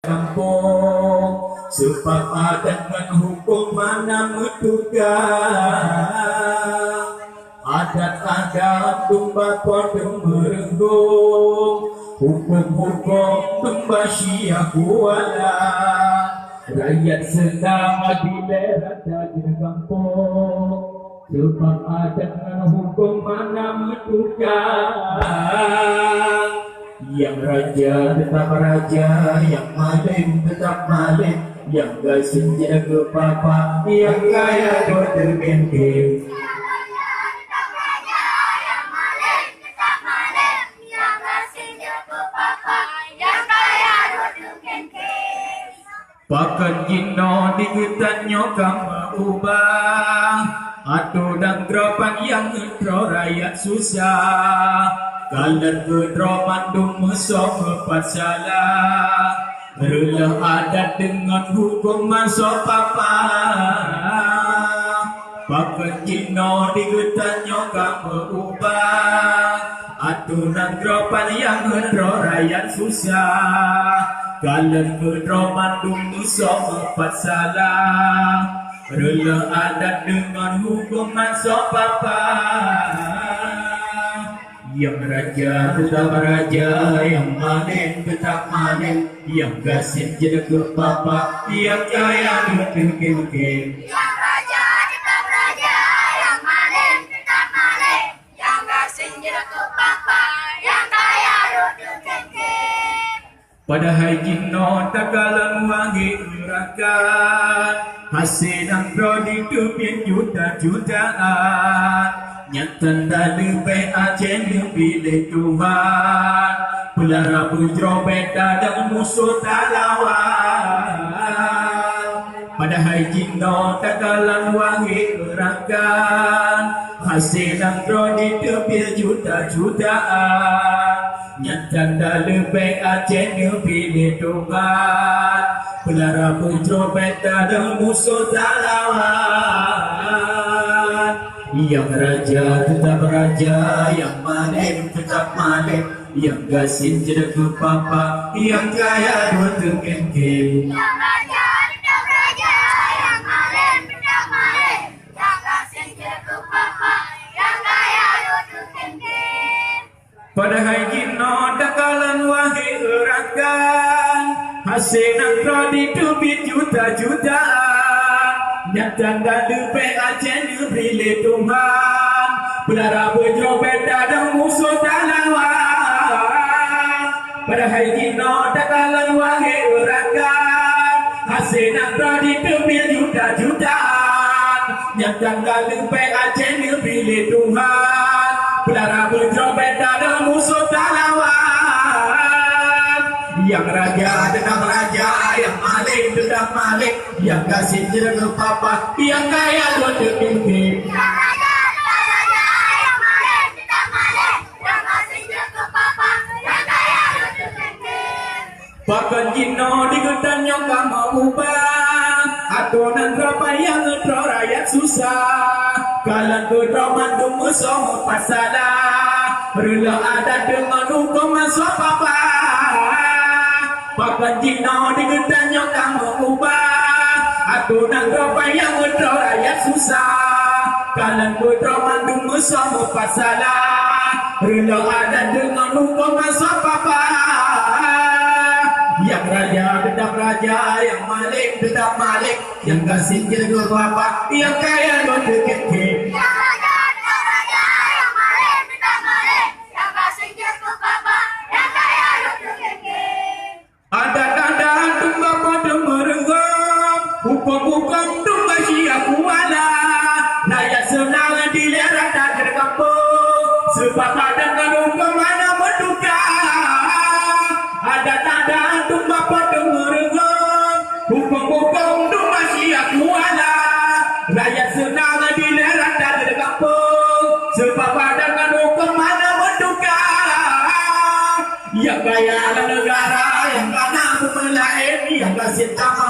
kampung sebab adat dan hukum mana mentugang adat-adat tumba podong merenggung hukum-hukum tumba syiah kuala rakyat senang bila ada di kampung sebab adat dan hukum mana mentugang yang raja tetap raja, yang maling tetap maling, yang gasing jaga papa, yang kaya berterbentin. Yang raja tetap raja, yang maling tetap maling, yang gasing jaga papa, yang kaya berterbentin. Pakan jino digutanyo kamu ubah, atau dan gerapan yang ngedro rakyat susah. Kalan kedro mandum mesok mepat salah rela adat dengan hukum masuk papa pakai cino digutanyo kamu ubah aturan gropan yang ngedro rakyat susah kalan kedro mandum mesok mepat salah rela adat dengan hukum masuk papa yang raja tetap raja, yang maling tetap maling, yang gasing jaga papa, yang kaya berkengkeng. Yang raja tetap raja, yang maling tetap maling, yang gasing jaga papa, yang kaya berkengkeng. Padahal jino takalan wangi urakan, hasil yang prodi tupin juta-jutaan. Nyatan dah lebih ajen pilih Tuhan pelara bujro beda dan musuh tak lawan padahal jino takalan wangi gerakan hasil yang prodi tepil juta-jutaan nyatan dah lebih ajen pilih Tuhan pelara bujro beda dan musuh tak lawan yang raja tetap raja, yang maling tetap maling, yang gasing jaga papa, yang kaya berterkengkeng. Yang raja tetap raja, yang maling tetap maling, yang gasing jaga papa, yang kaya berterkengkeng. Padahal jino dakalan wahi urakan, hasil nak prodi tubit juta-jutaan. Nyatan dan lebih ajen pilih Tuhan pelara bujro beda dan musuh tak lawan padahal jino dakalan wahi urakan hasil nak prodi tepil juta-jutaan nyatan dan lebih ajen pilih Tuhan pelara bujro beda dan musuh tak lawan yang raja tetap raja, yang maling tetap maling, yang gasing jaga papa, yang kaya berterkengkeng. Yang raja tetap raja, yang maling tetap maling, yang gasing jaga papa, yang kaya berterkengkeng. Pakan jino digutanyo kamu ubah, aturan berapa yang ngedro rakyat susah, kalan kedro mandum musuh pasalah, rela adat dengan hukum masuk papa. Pakan jino digutanyo kamu ubah aturan berapa yang ngedro rakyat susah kalan kedro mandum musuh pasalah rela adat dengan hukum masuk papa yang raja tetap raja, yang maling tetap maling, yang gasing jaga papa, yang kaya berterkengkeng. Yang raja tetap raja, yang maling tetap maling, yang gasing jaga papa, yang kaya berterkengkeng. Adat-adat tumba podong merenggang, hukum-hukum tumba syiah kuala, rakyat senang dilerang tak terkampung, sebab adat dan hukum mana menduga. Adat-adat tumba podong merenggang, hukum-hukum tumba syiah kuala, rakyat senang dilerang tak terkampung, sebab adat dan hukum mana menduga. Yang kaya negara, yang mana pemelain, yang kasih tambah